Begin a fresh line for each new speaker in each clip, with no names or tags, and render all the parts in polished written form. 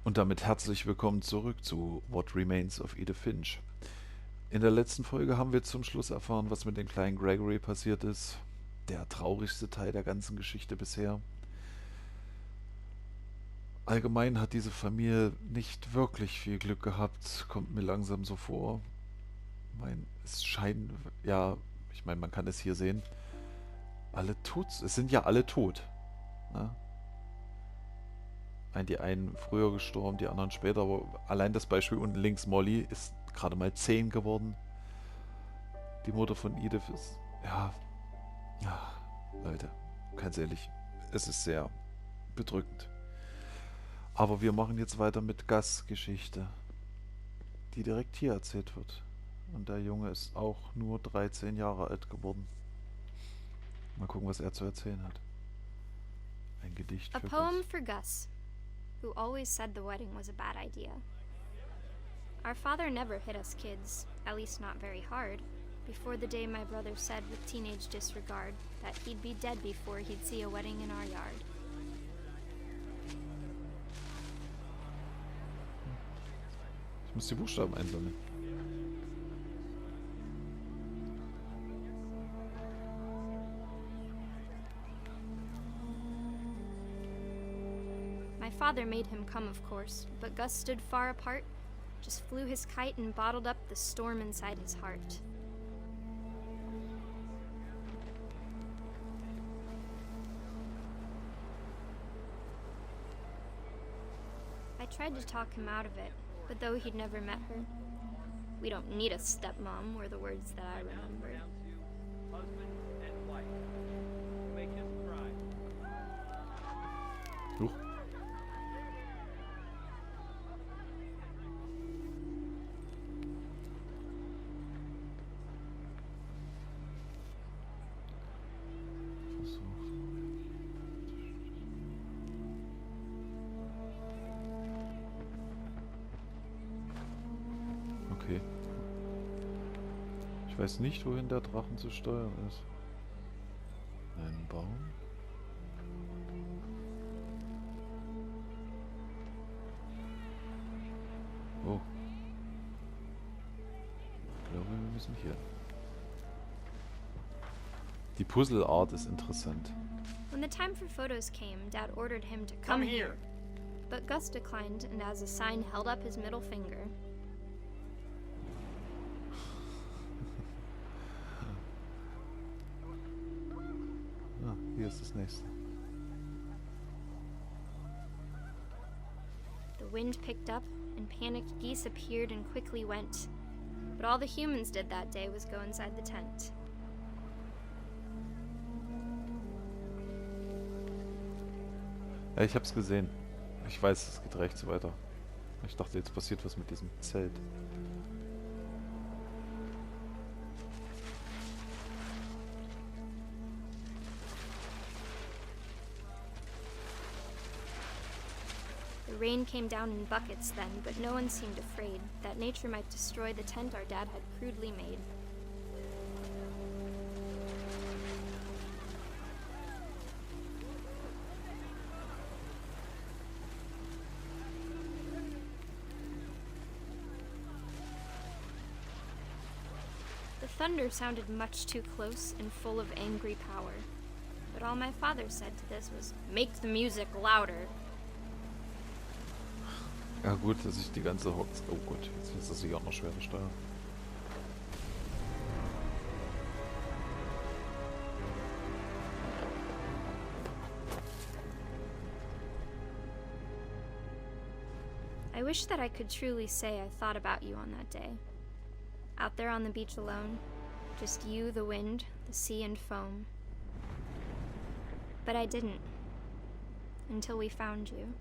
Und damit herzlich willkommen zurück zu What Remains of Edith Finch. In der letzten Folge haben wir zum Schluss erfahren, was mit dem kleinen Gregory passiert ist. Der traurigste Teil der ganzen Geschichte bisher. Allgemein hat diese Familie nicht wirklich viel Glück gehabt, kommt mir langsam so vor. Es scheint, ja, ich meine, man kann es hier sehen, alle tot, es sind ja alle tot. Ne? Die einen früher gestorben, die anderen später, aber allein das Beispiel unten links, Molly, ist gerade mal 10 geworden. Die Mutter von Edith ist, ja, Leute, ganz ehrlich, es ist sehr bedrückend. Aber wir machen jetzt weiter mit Gus' Geschichte, die direkt hier erzählt wird. Und der Junge ist auch nur 13 Jahre alt geworden. Mal gucken, was er zu erzählen hat. Ein Gedicht
A
für
poem
Gus.
for Gus, who always said the wedding was a bad idea. Our father never hit us kids, at least not very hard, before the day my brother said with teenage disregard that he'd be dead before he'd see a wedding in our yard.
Ich muss die Buchstaben einsammeln.
My father made him come, of course, but Gus stood far apart, just flew his kite and bottled up the storm inside his heart. I tried to talk him out of it, but though he'd never met her, "We don't need a stepmom," were the words that I remembered.
Huch. Okay. Ich weiß nicht, wohin der Drachen zu steuern ist. Ein Baum? Oh. Ich glaube, wir müssen hier. Die Puzzleart ist interessant.
When the time for photos came, Dad ordered him to come here. But Gus declined and as a sign held up his middle finger.
Hier ist das nächste.
The wind picked up and panicked geese appeared and quickly went. But all the humans did that day was go inside the tent.
Ja, ich hab's gesehen. Ich weiß, es geht rechts weiter. Ich dachte, jetzt passiert was mit diesem Zelt.
The rain came down in buckets then, but no one seemed afraid that nature might destroy the tent our dad had crudely made. The thunder sounded much too close and full of angry power. But all my father said to this was, "Make the music louder."
Ja gut, dass ich die ganze Hox... Oh Gott, jetzt ist das sich auch noch schwerer steuern.
I wish that I could truly say I thought about you on that day. Out there on the beach alone, just you, the wind, the sea and foam. But I didn't. Until we found you.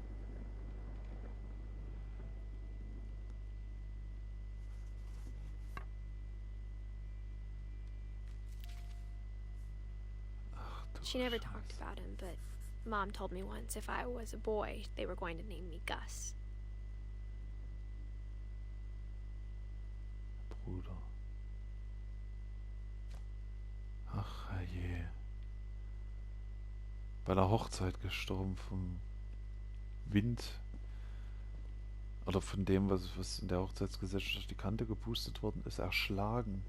She never talked about him, but Mom told me once if I was a boy, they were going to name me Gus.
Bruder. Ach herrje. Bei der Hochzeit gestorben vom Wind Oder von dem, was in der Hochzeitsgesellschaft durch die Kante gepustet worden ist, erschlagen.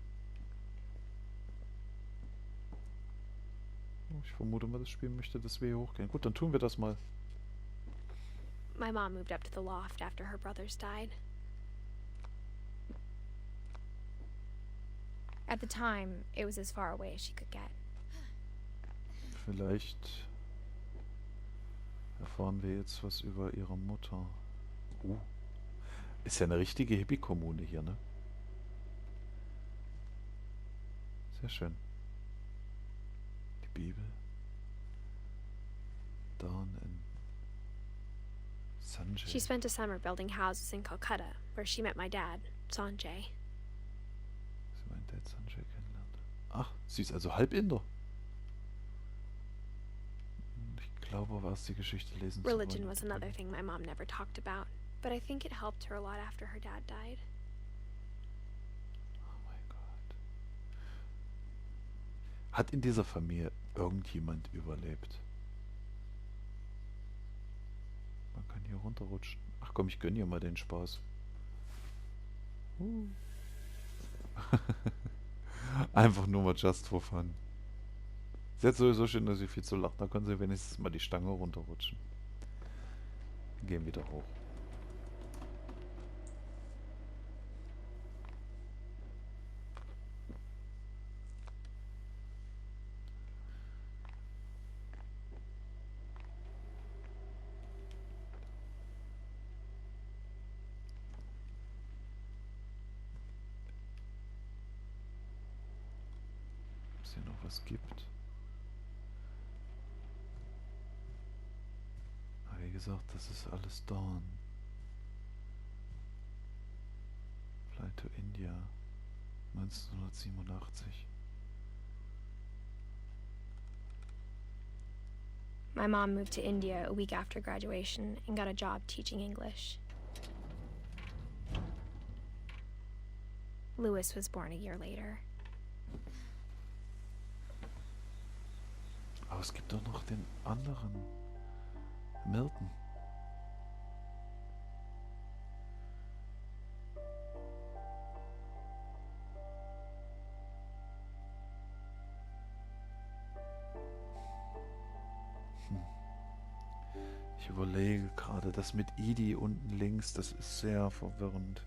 Ich vermute mal, das Spiel möchte, dass wir hier hochgehen. Gut, dann tun wir das mal.
My mom moved up to the loft after her brothers died. At the time, it was as far away as she could get.
Vielleicht erfahren wir jetzt was über ihre Mutter. Ist ja eine richtige Hippie-Kommune hier, ne? Sehr schön. Die Bibel. Dawn in Sanjay.
She spent a summer building houses in Calcutta, where she met my dad, Sanjay.
Sie meinen Dad Sanjay kennengelernt. Ach, sie ist also Halbinder. Ich glaube, war es die Geschichte lesen zu
Religion
wollen.
was another thing my mom never talked about, but I think it helped her a lot after her dad died.
Oh mein Gott. Hat in dieser Familie irgendjemand überlebt? Man kann hier runterrutschen. Ach komm, ich gönne ihr mal den Spaß. Einfach nur mal just for fun. Sie hat sowieso schon, dass sie viel zu lachen. Da können sie wenigstens mal die Stange runterrutschen. Gehen wieder hoch. Ob es hier noch was gibt. Aber wie gesagt, das ist alles Dawn. Flight to India. 1987.
My mom moved to India a week after graduation and got a job teaching English. Louis was born a year later.
Aber es gibt doch noch den anderen. Milton. Ich überlege gerade, das mit Edie unten links, das ist sehr verwirrend.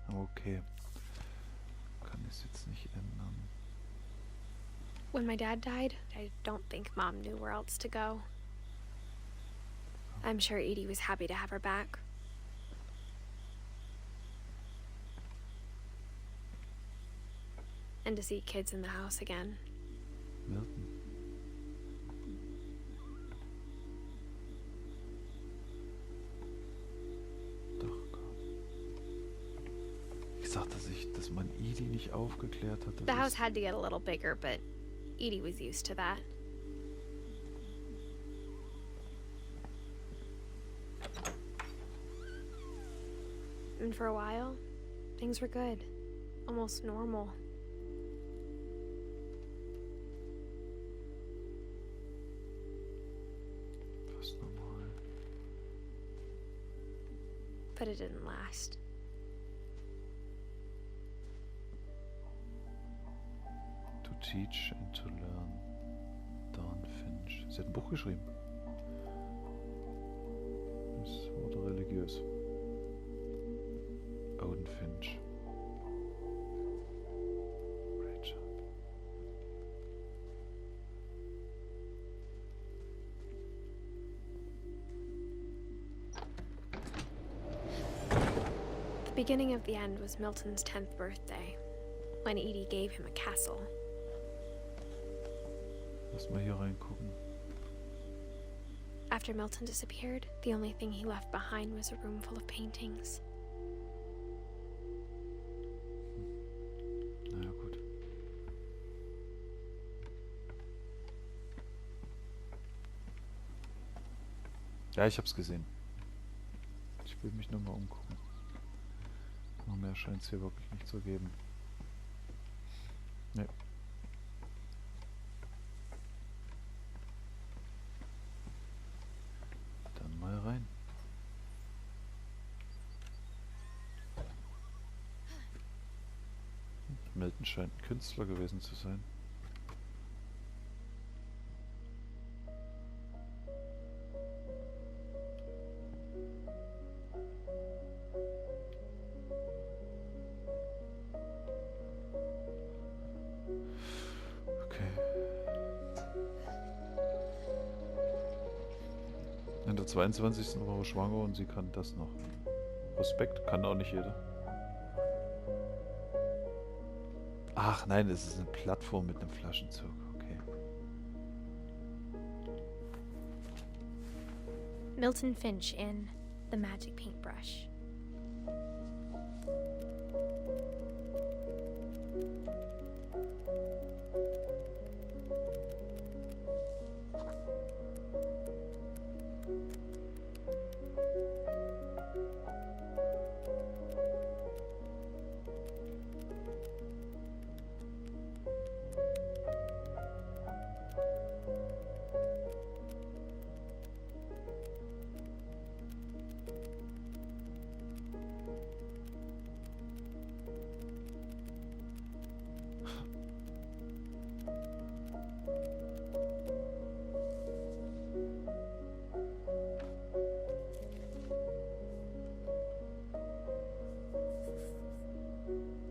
Aber okay. Kann ich es jetzt nicht ändern.
When my dad died, I don't think Mom knew where else to go. I'm sure Edie was happy to have her back. And to see kids in the house again.
Milton. Doch Gott. Ich sagte, dass man Edie nicht aufgeklärt hat.
The house had to get a little bigger, but Edie was used to that. And for a while, things were good. Almost normal.
Fast normal.
But it didn't last.
To teach and to learn. Dawn Finch. Sie hat ein Buch geschrieben. Es wurde religiös. Owen Finch. Rachel.
The beginning of the end was Milton's 10th birthday, when Edie gave him a castle.
Lass mal hier reingucken.
After Milton disappeared, the only thing he left behind was a room full of paintings.
Na ja, gut. Ja, ich hab's gesehen. Ich will mich nur mal umgucken. Noch mehr scheint es hier wirklich nicht zu geben. Nee. Dann mal rein. Milton scheint ein Künstler gewesen zu sein. Okay. In der 22. Woche schwanger und sie kann das noch. Respekt, kann auch nicht jeder. Ach nein, es ist eine Plattform mit einem Flaschenzug. Okay.
Milton Finch in The Magic Paintbrush.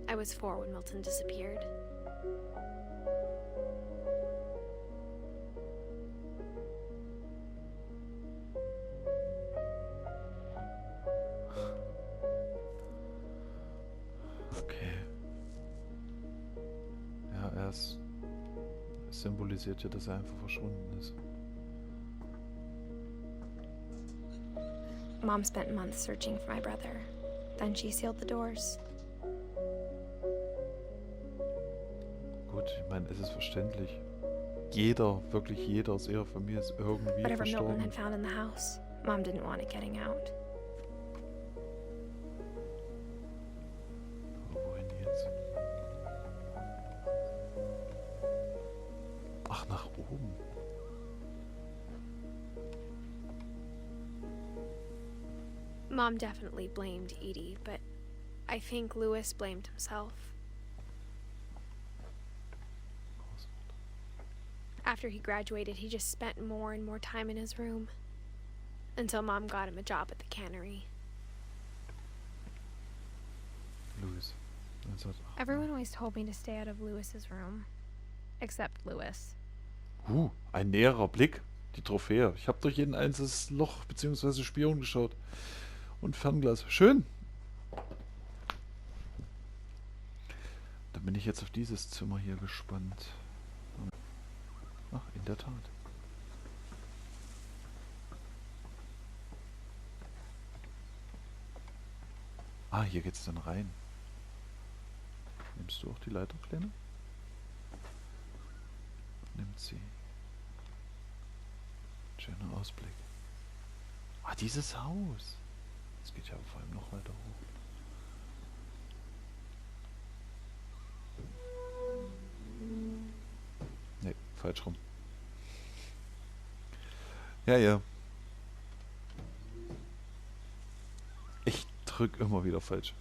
I was 4 when Milton disappeared.
Okay. Ja, es symbolisiert ja, dass er einfach verschwunden ist.
Mom spent months searching for my brother. Then she sealed the doors.
Gut, ich meine, es ist verständlich. Jeder, wirklich jeder aus ihrer Familie ist irgendwie
Whatever Milton
verstorben.
had found in the house, Mom didn't want it getting out.
Aber wohin jetzt? Ach, nach oben.
Mom definitely blamed Edie, but I think Louis blamed himself. After he graduated, he just spent more and more time in his room. Until Mom got him a job at the cannery.
Louis. 1908.
Everyone always told me to stay out of Louis's room. Except Louis.
Ein näherer Blick. Die Trophäe. Ich habe durch jeden einzelnes Loch bzw. Spion geschaut. Und Fernglas. Schön. Dann bin ich jetzt auf dieses Zimmer hier gespannt. Ach, in der Tat. Ah, hier geht's dann rein. Nimmst du auch die Leiterpläne? Nimmt sie. Schöner Ausblick. Ah, dieses Haus. Es geht ja vor allem noch weiter hoch. Ne, falsch rum. Ja. Ich drück immer wieder falsch.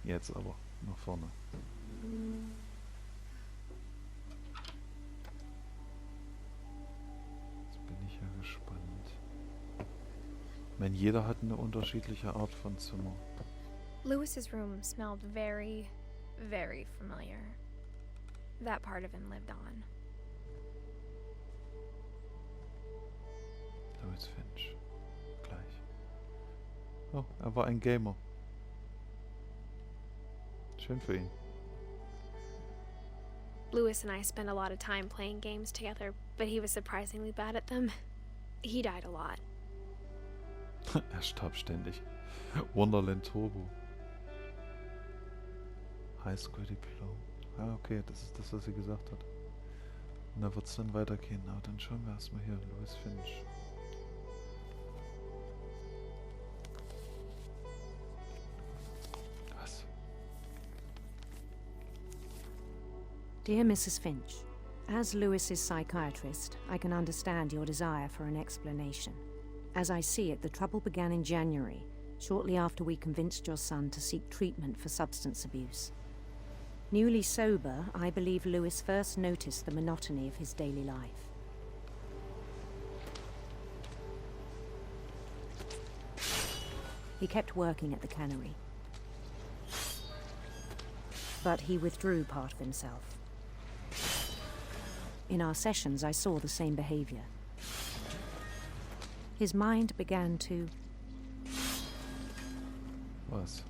Jetzt aber nach vorne. Jetzt bin ich ja gespannt. Ich meine, jeder hat eine unterschiedliche Art von Zimmer.
Louis's room smelled very, very familiar. That part of him lived on.
Louis Finch. Gleich. Oh, er war ein Gamer. Schön für ihn.
Louis and I spent a lot of time playing games together, but he was surprisingly bad at them. He died a lot.
Er starb ständig. Wonderland Turbo. Highschool-Diplom. Ah, okay, das ist das, was sie gesagt hat. Und da wird es dann weitergehen. Aber dann schauen wir erstmal hier. Louis Finch. Was?
Dear Mrs. Finch, as Louis's psychiatrist, I can understand your desire for an explanation. As I see it, the trouble began in January, shortly after we convinced your son to seek treatment for substance abuse. Newly sober, I believe Lewis first noticed the monotony of his daily life. He kept working at the cannery, but he withdrew part of himself. In our sessions, I saw the same behavior. His mind began to...
Was?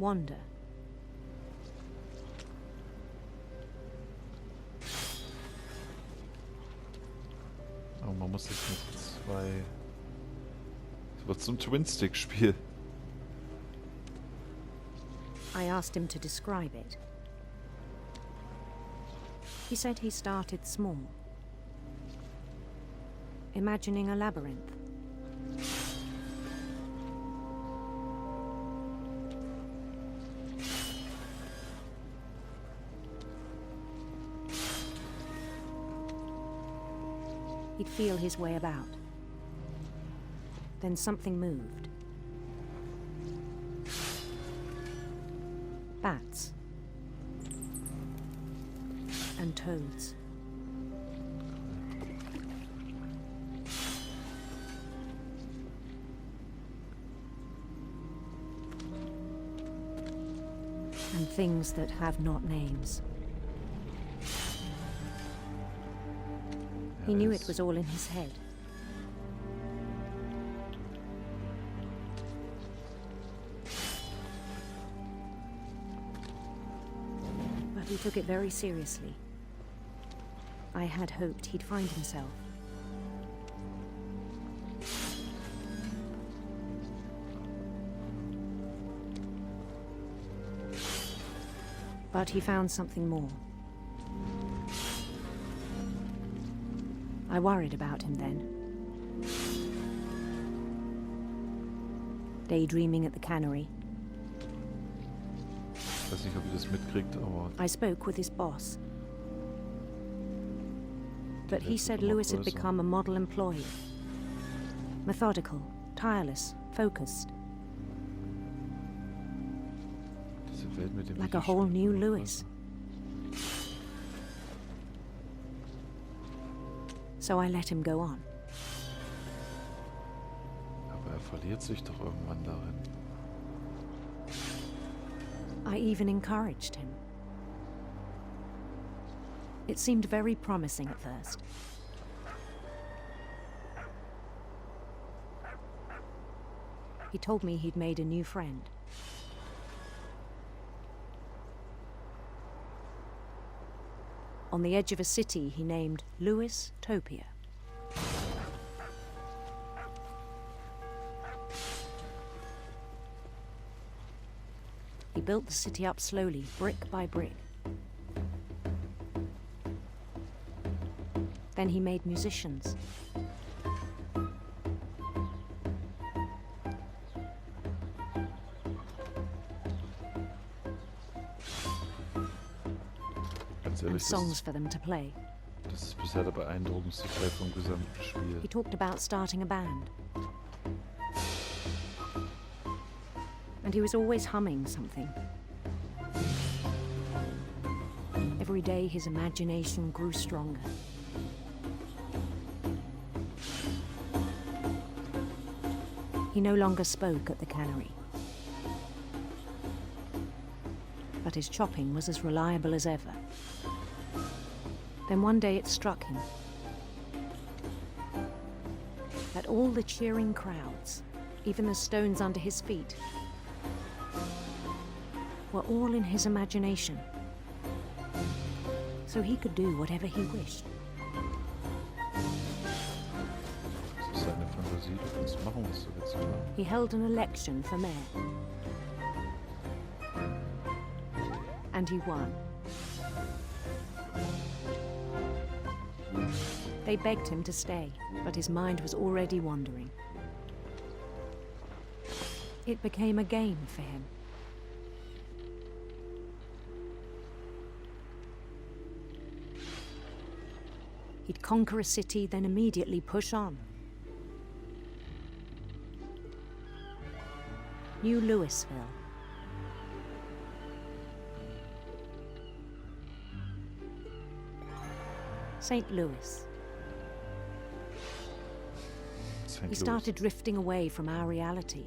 wander.
Aber man muss das mit zwei... Es wird zum Twin-Stick-Spiel.
I asked him to describe it. He said he started small, imagining a labyrinth. He'd feel his way about. Then something moved. Bats. And toads. And things that have not names. He knew it was all in his head. But he took it very seriously. I had hoped he'd find himself. But he found something more. I worried about him then. Daydreaming at the cannery.
Ich weiß nicht, ob ihr das mitkriegt, aber...
I spoke with his boss. But he said Lewis had become a model employee. Methodical, tireless, focused.
Diese Welt mit dem
Like a whole new Lewis. So I let him go on.
Aber verliert sich doch irgendwann darin.
I even encouraged him. It seemed very promising at first. He told me he'd made a new friend. On the edge of a city he named Lewis Topia. He built the city up slowly, brick by brick. Then he made musicians. And songs for them to play.
Das ist bisher der beeindruckendste Teil vom gesamten Spiel.
He talked about starting a band. And he was always humming something. Every day his imagination grew stronger. He no longer spoke at the cannery. But his chopping was as reliable as ever. Then one day it struck him that all the cheering crowds, even the stones under his feet, were all in his imagination. So he could do whatever he wished.
Das ist seine Fantasie, du kannst machen, was du willst.
He held an election for mayor. And he won. They begged him to stay, but his mind was already wandering. It became a game for him. He'd conquer a city, then immediately push on. New Louisville. St. Louis.
St.
He
Louis.
started drifting away from our reality.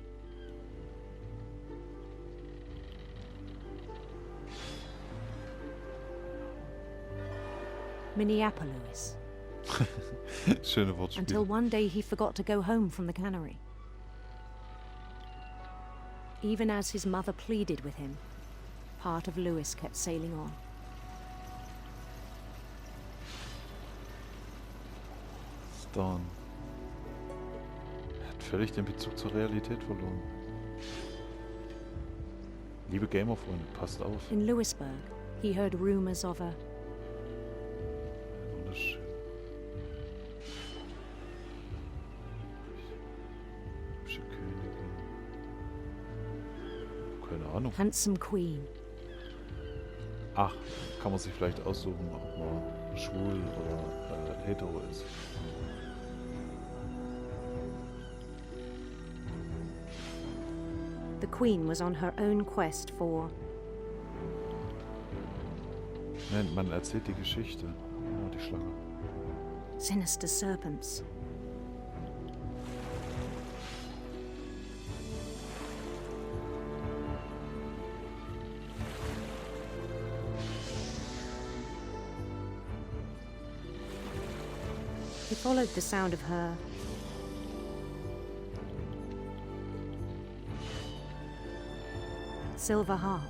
Minneapolis.
Schöne Wortspiele.
Until one day he forgot to go home from the cannery. Even as his mother pleaded with him, part of Louis kept sailing on.
Stone. Er hat völlig den Bezug zur Realität verloren. Liebe Gamerfreunde, passt auf.
In Louisburg, he heard rumors of a
Wunderschön. Hübsche Königin. Keine Ahnung.
handsome queen.
Ach, kann man sich vielleicht aussuchen, ob man schwul oder hetero ist.
The queen was on her own quest for
Nein, man erzählt die Geschichte. Ja, die Schlange.
sinister serpents. He followed the sound of her silver harp.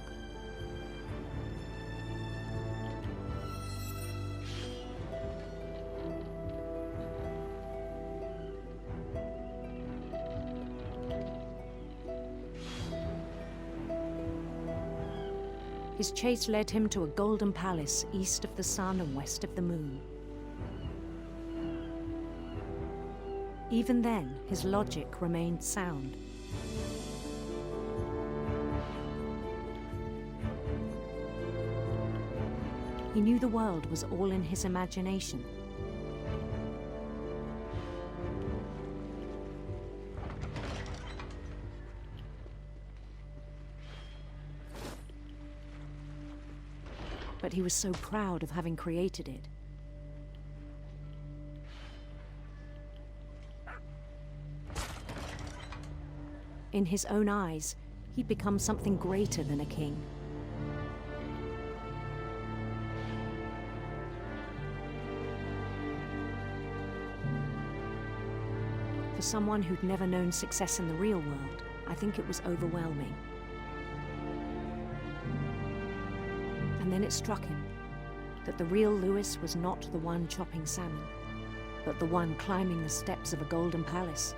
His chase led him to a golden palace east of the sun and west of the moon. Even then, his logic remained sound. He knew the world was all in his imagination. But he was so proud of having created it. In his own eyes, he'd become something greater than a king. For someone who'd never known success in the real world, I think it was overwhelming. And then it struck him that the real Louis was not the one chopping salmon, but the one climbing the steps of a golden palace.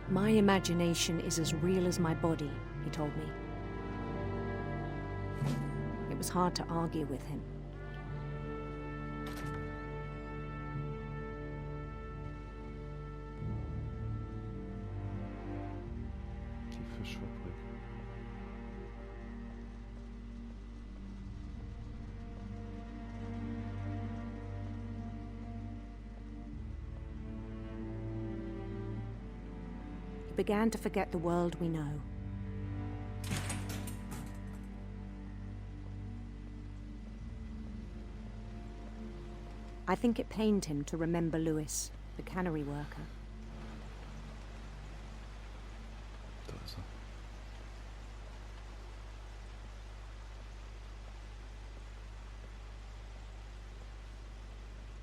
My imagination is as real as my body, he told me. It was hard to argue with him.
Die Fischfabrik.
He began to forget the world we know. I think it pained him to remember Louis, the cannery worker.
Da ist er.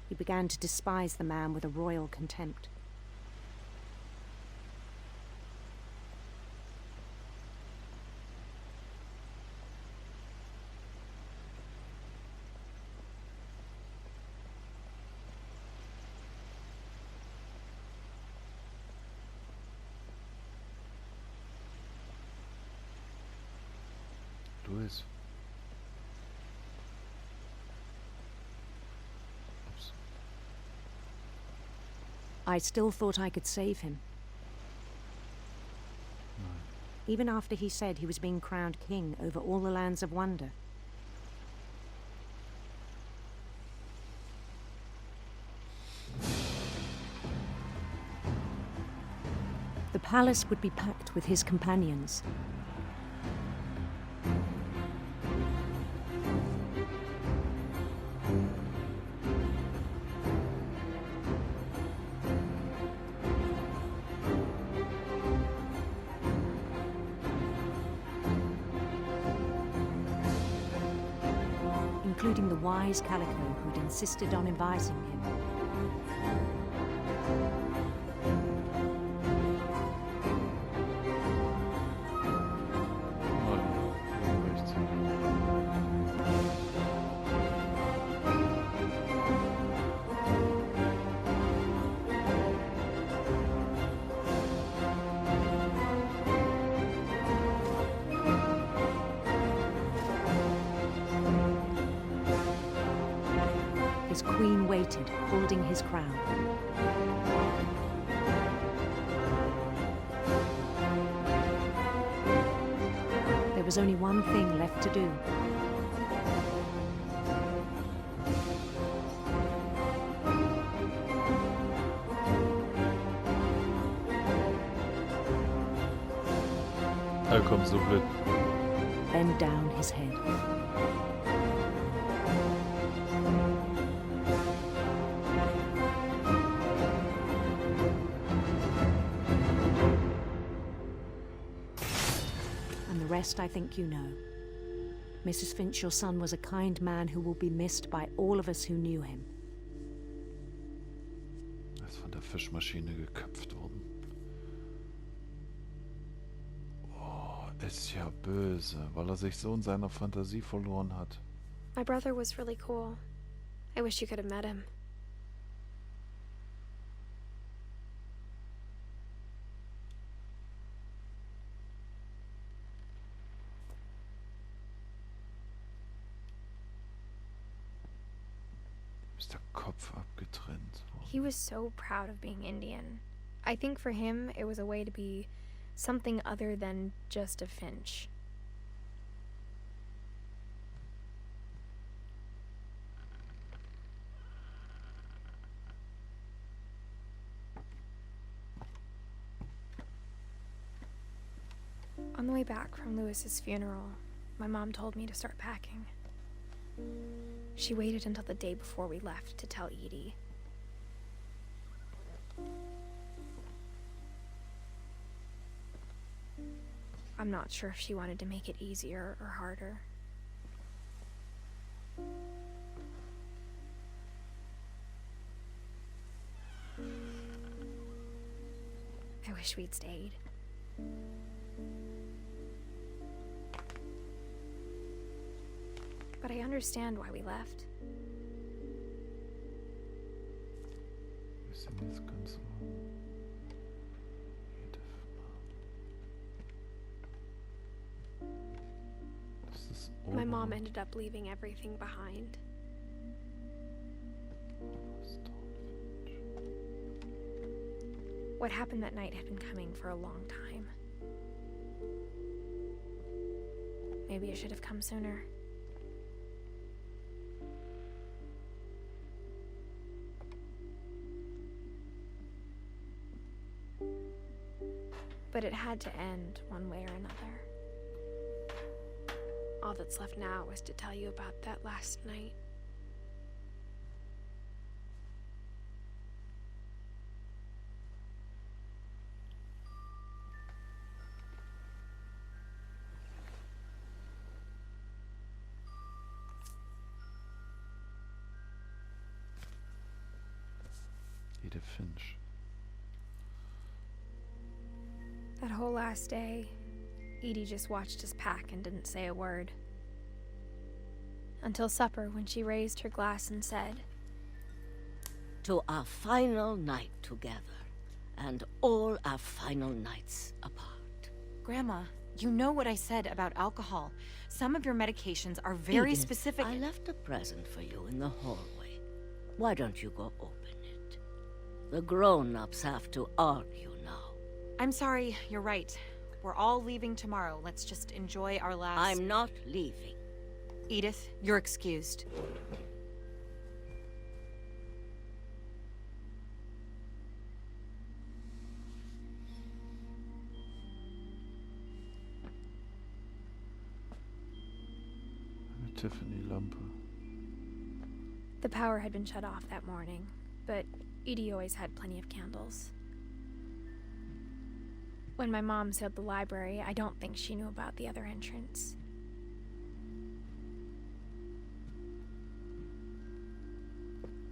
He began to despise the man with a royal contempt.
Louis. Ups.
I still thought I could save him.
Nein.
Even after he said he was being crowned king over all the lands of wonder. The palace would be packed with his companions. Including the wise Calico who'd insisted on advising him. His queen waited, holding his crown. There was only one thing left to do.
Komm, so blöd.
Bend down his head. And the rest I think you know. Mrs. Finch, your son was a kind man who will be missed by all of us who knew him.
Er ist von der Fischmaschine geköpft worden. Ist ja böse, weil er sich so in seiner Fantasie verloren hat.
My brother was really cool. I wish you could have met him.
Ist der Kopf abgetrennt worden.
He was so proud of being Indian. I think for him it was a way to be something other than just a Finch. On the way back from Lewis's funeral, my mom told me to start packing. She waited until the day before we left to tell Edie. I'm not sure if she wanted to make it easier or harder. I wish we'd stayed. But I understand why we left.
Wir sind jetzt ganz so.
My mom ended up leaving everything behind. What happened that night had been coming for a long time. Maybe it should have come sooner. But it had to end one way or another. All that's left now is to tell you about that last night.
Edith Finch.
That whole last day, Edie just watched us pack and didn't say a word. Until supper, when she raised her glass and said,
"To our final night together, and all our final nights apart."
Grandma, you know what I said about alcohol. Some of your medications are very
Edith,
specific.
I left a present for you in the hallway. Why don't you go open it? The grown-ups have to argue now.
I'm sorry, you're right. We're all leaving tomorrow. Let's just enjoy our last...
I'm not leaving.
Edith, you're excused.
Tiffany-Lampe.
The power had been shut off that morning, but Edie always had plenty of candles. When my mom sealed the library, I don't think she knew about the other entrance.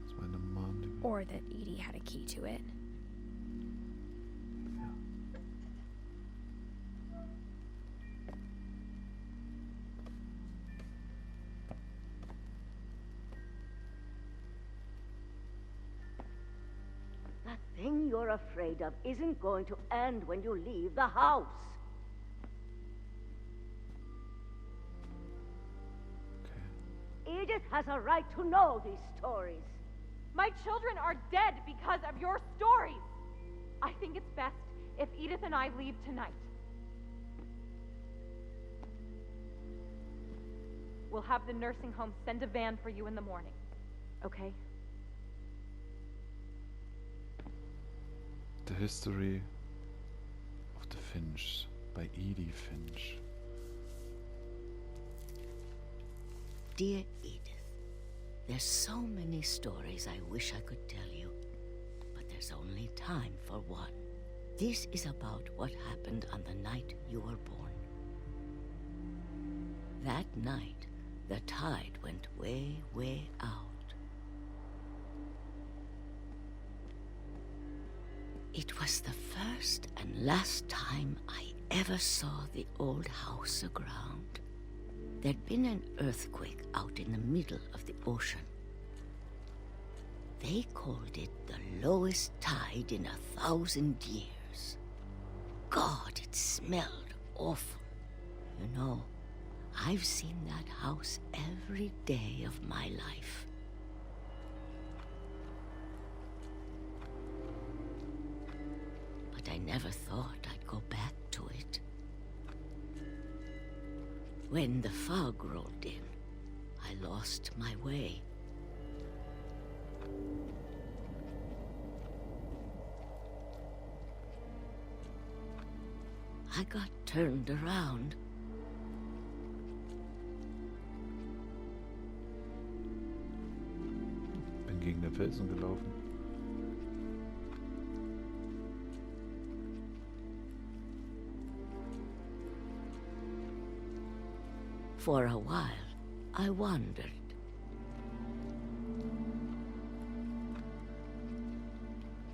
Das meine Mom, die...
Or that Edie had a key to it.
That thing you're afraid of isn't going to end when you leave the house.
Okay.
Edith has a right to know these stories.
My children are dead because of your stories. I think it's best if Edith and I leave tonight. We'll have the nursing home send a van for you in the morning, okay?
The History of the Finch by Edith Finch.
Dear Edith, there's so many stories I wish I could tell you, but there's only time for one. This is about what happened on the night you were born. That night, the tide went way, way out. It was the first and last time I ever saw the old house aground. There'd been an earthquake out in the middle of the ocean. They called it the lowest tide in 1,000 years. God, it smelled awful. You know, I've seen that house every day of my life. But I never thought I'd go back to it. When the fog rolled in, I lost my way. I got turned around.
Bin gegen den Felsen gelaufen.
For a while, I wandered.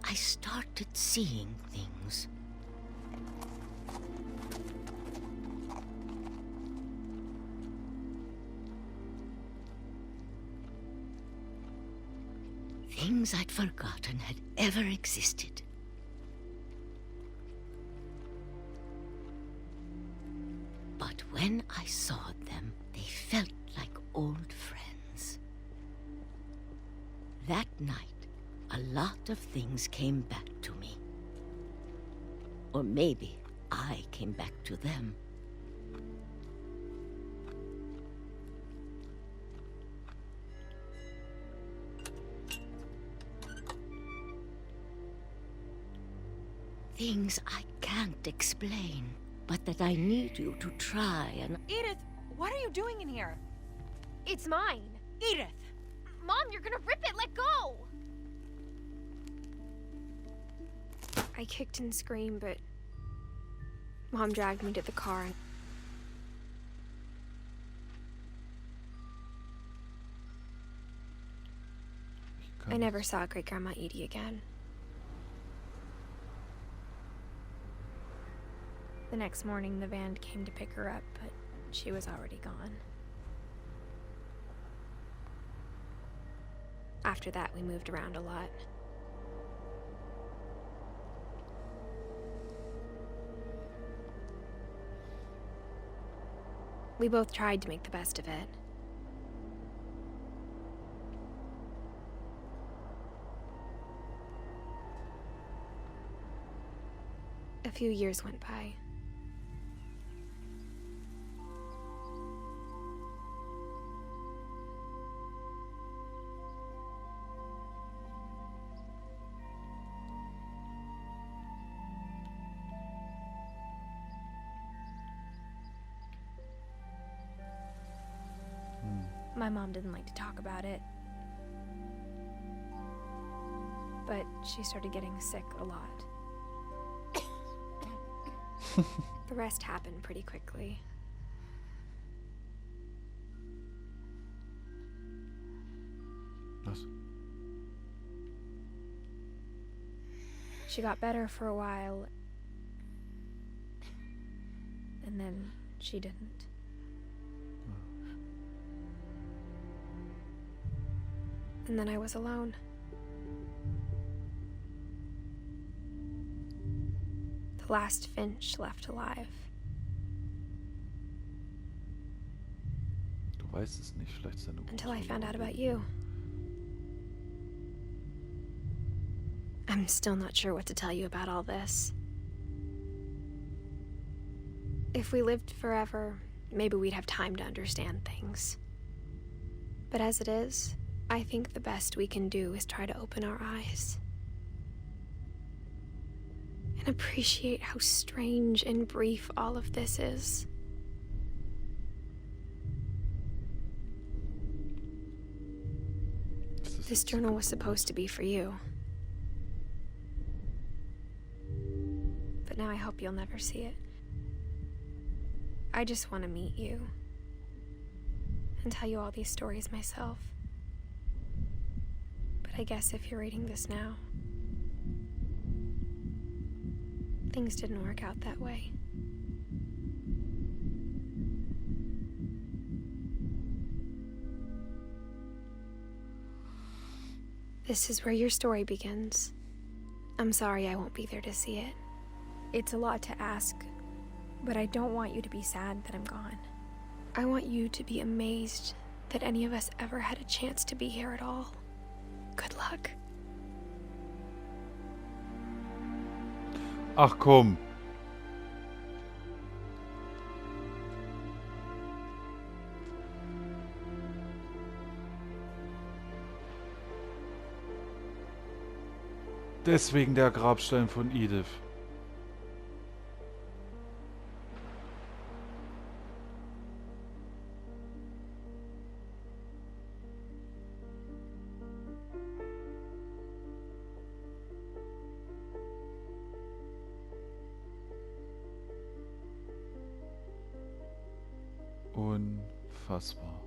I started seeing things. Things I'd forgotten had ever existed. But when I saw them, they felt like old friends. That night, a lot of things came back to me. Or maybe I came back to them. Things I can't explain, but that I need you to try and...
Edith, what are you doing in here?
It's mine!
Edith!
Mom, you're gonna rip it! Let go! I kicked and screamed, but Mom dragged me to the car and... I never saw Great-Grandma Edie again. The next morning, the van came to pick her up, but she was already gone. After that, we moved around a lot. We both tried to make the best of it. A few years went by. My mom didn't like to talk about it. But she started getting sick a lot. The rest happened pretty quickly.
Was?
She got better for a while, and then she didn't. And then I was alone. The last Finch left alive.
Du weißt es nicht, vielleicht ist deine
Until I
Großmutter
found out
oder-
about you. I'm still not sure what to tell you about all this. If we lived forever, maybe we'd have time to understand things. But as it is, I think the best we can do is try to open our eyes. And appreciate how strange and brief all of this is. This journal was supposed to be for you. But now I hope you'll never see it. I just want to meet you and tell you all these stories myself. But I guess if you're reading this now, things didn't work out that way. This is where your story begins. I'm sorry I won't be there to see it. It's a lot to ask, but I don't want you to be sad that I'm gone. I want you to be amazed that any of us ever had a chance to be here at all. Good luck.
Ach komm. Deswegen der Grabstein von Edith. Unfassbar.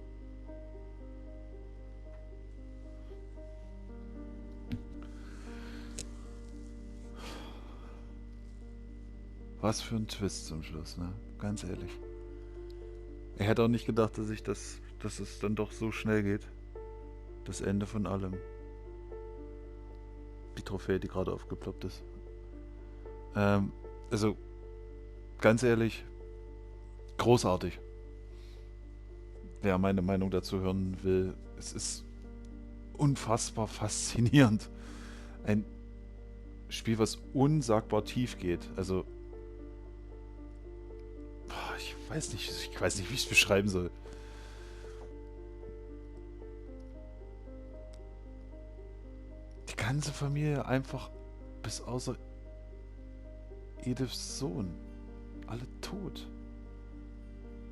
Was für ein Twist zum Schluss, ne? Ganz ehrlich. Er hätte auch nicht gedacht, dass es dann doch so schnell geht. Das Ende von allem. Die Trophäe, die gerade aufgeploppt ist. Also, ganz ehrlich, großartig. Wer meine Meinung dazu hören will, es ist unfassbar faszinierend. Ein Spiel, was unsagbar tief geht. Also, ich weiß nicht, wie ich es beschreiben soll. Die ganze Familie einfach, bis außer Ediths Sohn, alle tot.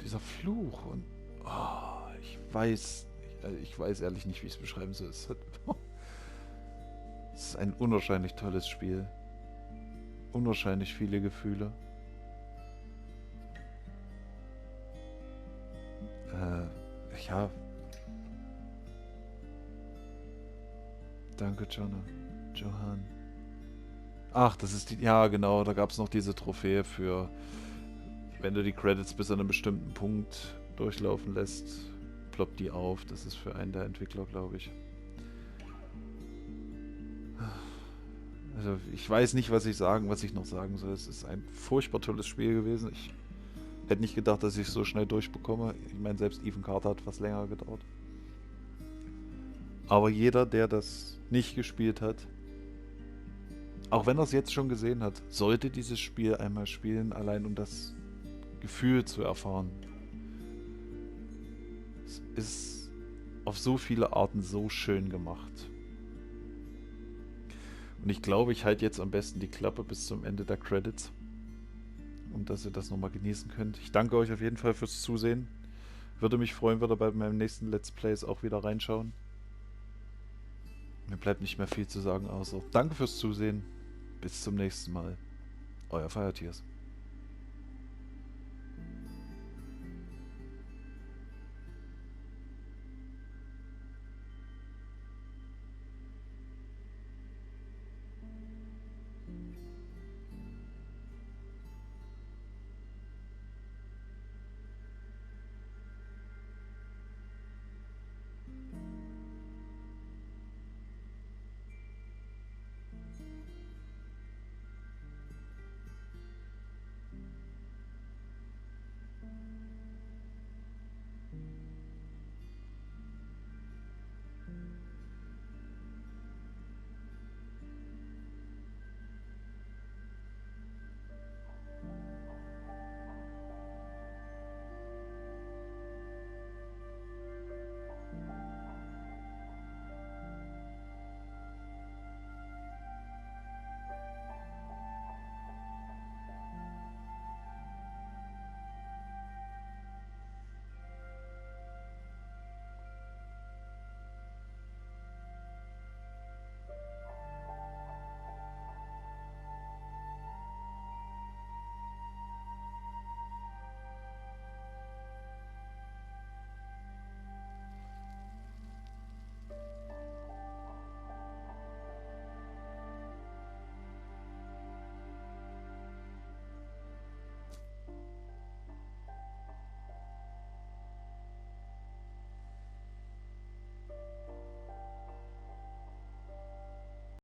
Dieser Fluch und ich weiß ehrlich nicht, wie ich es beschreiben soll. Es ist ein unwahrscheinlich tolles Spiel. Unwahrscheinlich viele Gefühle. Ja. Danke, Johann. Ach, das ist die... Ja, genau, da gab es noch diese Trophäe für... Wenn du die Credits bis an einem bestimmten Punkt durchlaufen lässt, ploppt die auf. Das ist für einen der Entwickler, glaube ich. Also, ich weiß nicht, was ich noch sagen soll. Es ist ein furchtbar tolles Spiel gewesen. Ich hätte nicht gedacht, dass ich es so schnell durchbekomme. Ich meine, selbst Ethan Carter hat was länger gedauert. Aber jeder, der das nicht gespielt hat, auch wenn er es jetzt schon gesehen hat, sollte dieses Spiel einmal spielen, allein um das Gefühl zu erfahren. Es ist auf so viele Arten so schön gemacht. Und ich glaube, ich halte jetzt am besten die Klappe bis zum Ende der Credits, um dass ihr das nochmal genießen könnt. Ich danke euch auf jeden Fall fürs Zusehen. Würde mich freuen, würde bei meinem nächsten Let's Plays auch wieder reinschauen. Mir bleibt nicht mehr viel zu sagen, außer danke fürs Zusehen. Bis zum nächsten Mal. Euer Feiertiers.